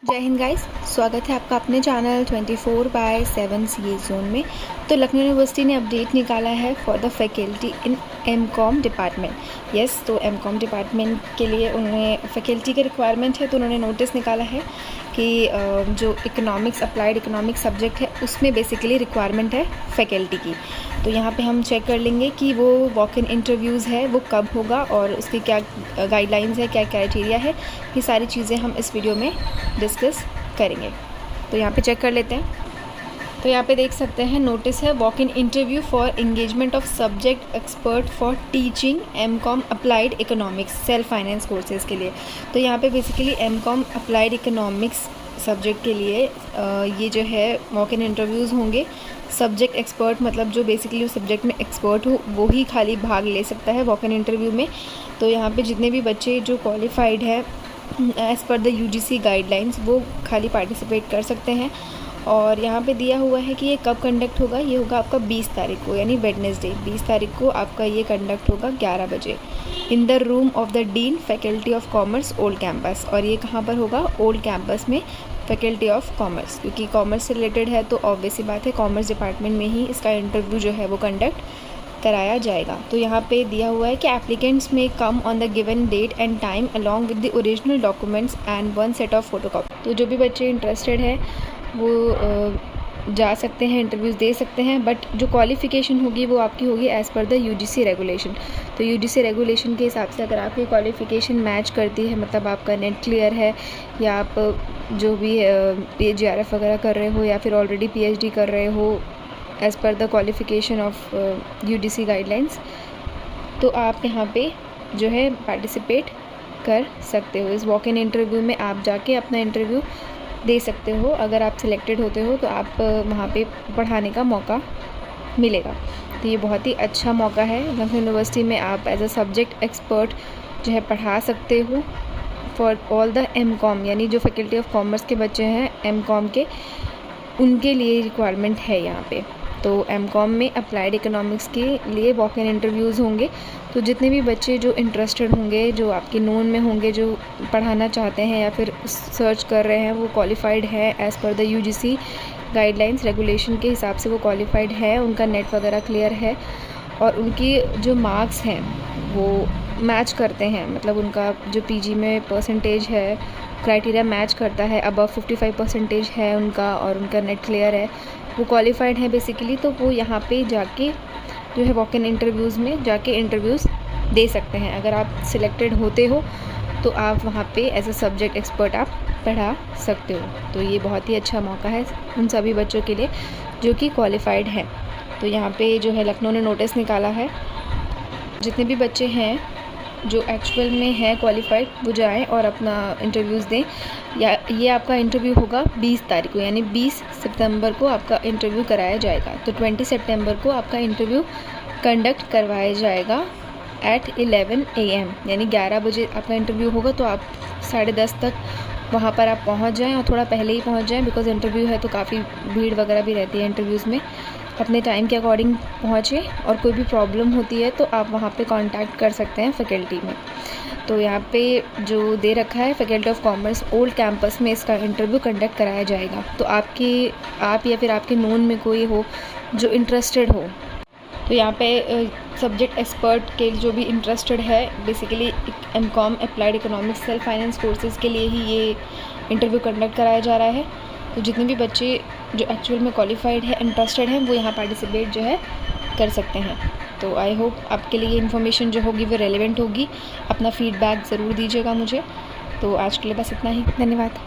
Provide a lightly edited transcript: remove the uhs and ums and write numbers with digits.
जय हिंद गाइस, स्वागत है आपका अपने चैनल 24/7 सीए जोन में। तो लखनऊ यूनिवर्सिटी ने अपडेट निकाला है for the faculty in MCom department. Yes, तो एमकॉम डिपार्टमेंट के लिए उन्हें फैकल्टी के रिक्वायरमेंट है, तो उन्होंने नोटिस निकाला है कि जो इकोनॉमिक्स अप्लाइड इकोनॉमिक्स सब्जेक्ट है उसमें बेसिकली रिक्वायरमेंट है फैकल्टी की। तो यहाँ पे हम चेक कर लेंगे कि वो वॉक इन इंटरव्यूज़ है वो कब होगा और उसकी क्या गाइडलाइंस है, क्या क्राइटेरिया है, ये सारी चीज़ें हम इस वीडियो में डिस्कस करेंगे। तो यहाँ पे चेक कर लेते हैं। तो यहाँ पे देख सकते हैं नोटिस है walk in interview for engagement of subject expert for teaching MCom applied economics self finance courses के लिए। तो यहाँ पे basically MCom applied economics subject के लिए ये जो है वॉक इन इंटरव्यूज़ होंगे। सब्जेक्ट एक्सपर्ट मतलब जो बेसिकली उस सब्जेक्ट में एक्सपर्ट हो वो ही खाली भाग ले सकता है वॉक इन इंटरव्यू में। तो यहाँ पे जितने भी बच्चे जो क्वालिफाइड है as per the UGC guidelines वो खाली पार्टिसिपेट कर सकते हैं। और यहाँ पे दिया हुआ है कि ये कब कंडक्ट होगा। ये होगा आपका 20 तारीख को, यानी वेडनेसडे 20 तारीख को आपका ये कंडक्ट होगा 11 बजे in the room of the dean faculty of commerce old campus. और ये कहाँ पर होगा? ओल्ड कैंपस में फैकल्टी ऑफ कॉमर्स, क्योंकि कॉमर्स से रिलेटेड है तो ऑब्वियस सी बात है कॉमर्स डिपार्टमेंट में ही इसका इंटरव्यू जो है वो कंडक्ट कराया जाएगा। तो यहाँ पे दिया हुआ है कि एप्लीकेंट्स में come on the given date and time along with the original documents and 1 set of photocopy. तो जो भी बच्चे इंटरेस्टेड है वो जा सकते हैं, इंटरव्यूज़ दे सकते हैं, बट जो क्वालिफ़िकेशन होगी वो आपकी होगी as per the UGC regulation. तो यूजीसी रेगुलेशन के हिसाब से अगर आपकी क्वालिफ़िकेशन मैच करती है, मतलब आपका नेट क्लियर है या आप जो भी PGRF वगैरह कर रहे हो या फिर ऑलरेडी PhD कर रहे हो as per the qualification of UGC guidelines, तो आप यहाँ पे जो है पार्टिसिपेट कर सकते हो। इस वॉक इन इंटरव्यू में आप जाके अपना इंटरव्यू दे सकते हो। अगर आप सिलेक्टेड होते हो तो आप वहाँ पे पढ़ाने का मौका मिलेगा। तो ये बहुत ही अच्छा मौका है। लखनऊ यूनिवर्सिटी में आप एज अ सब्जेक्ट एक्सपर्ट जो है पढ़ा सकते हो फॉर ऑल द एमकॉम, यानी जो फैकल्टी ऑफ कॉमर्स के बच्चे हैं एमकॉम के, उनके लिए रिक्वायरमेंट है यहाँ पे। तो एमकॉम में अप्लाइड इकोनॉमिक्स के लिए वॉक इन इंटरव्यूज़ होंगे। तो जितने भी बच्चे जो इंटरेस्टेड होंगे, जो आपके नोन में होंगे, जो पढ़ाना चाहते हैं या फिर सर्च कर रहे हैं, वो क्वालिफाइड है as per the UGC guidelines regulation के हिसाब से वो क्वालिफाइड है, उनका नेट वगैरह क्लियर है और उनकी जो मार्क्स हैं वो मैच करते हैं, मतलब उनका जो पीजी में परसेंटेज है क्राइटेरिया मैच करता है, अबव 55% है उनका और उनका नेट क्लियर है, वो क्वालिफाइड है बेसिकली। तो वो यहाँ पे जाके जो है वॉक इन इंटरव्यूज़ में जाके इंटरव्यूज़ दे सकते हैं। अगर आप सिलेक्टेड होते हो तो आप वहाँ पे एज अ सब्जेक्ट एक्सपर्ट आप पढ़ा सकते हो। तो ये बहुत ही अच्छा मौका है उन सभी बच्चों के लिए जो कि क्वालिफाइड हैं। तो यहाँ पे जो है लखनऊ ने नोटिस निकाला है, जितने भी बच्चे हैं जो एक्चुअल में है क्वालिफाइड वो जाएं और अपना इंटरव्यूज़ दें। या ये आपका इंटरव्यू होगा 20 तारीख को, यानी 20 सितंबर को आपका इंटरव्यू कराया जाएगा। तो 20 सितंबर को आपका इंटरव्यू कंडक्ट करवाया जाएगा एट 11 AM, यानी 11 बजे आपका इंटरव्यू होगा। तो आप 10:30 तक वहाँ पर आप पहुँच जाएँ और थोड़ा पहले ही पहुँच जाएँ, बिकॉज़ इंटरव्यू है तो काफ़ी भीड़ वगैरह भी रहती है इंटरव्यूज़ में। अपने टाइम के अकॉर्डिंग पहुँचे और कोई भी प्रॉब्लम होती है तो आप वहाँ पे कांटेक्ट कर सकते हैं फैकल्टी में। तो यहाँ पे जो दे रखा है faculty of commerce old campus में इसका इंटरव्यू कंडक्ट कराया जाएगा। तो आप या फिर आपके नोन में कोई हो जो इंटरेस्टेड हो, तो यहाँ पे सब्जेक्ट एक्सपर्ट के जो भी इंटरेस्टेड है basically MCom applied economics self finance courses के लिए ही ये इंटरव्यू कंडक्ट कराया जा रहा है। तो जितने भी बच्चे जो एक्चुअल में क्वालिफाइड है, इंटरेस्टेड हैं, वो यहाँ पार्टिसिपेट जो है कर सकते हैं। तो आई होप आपके लिए इन्फॉर्मेशन जो होगी वो रेलेवेंट होगी। अपना फीडबैक ज़रूर दीजिएगा मुझे। तो आज के लिए बस इतना ही, धन्यवाद।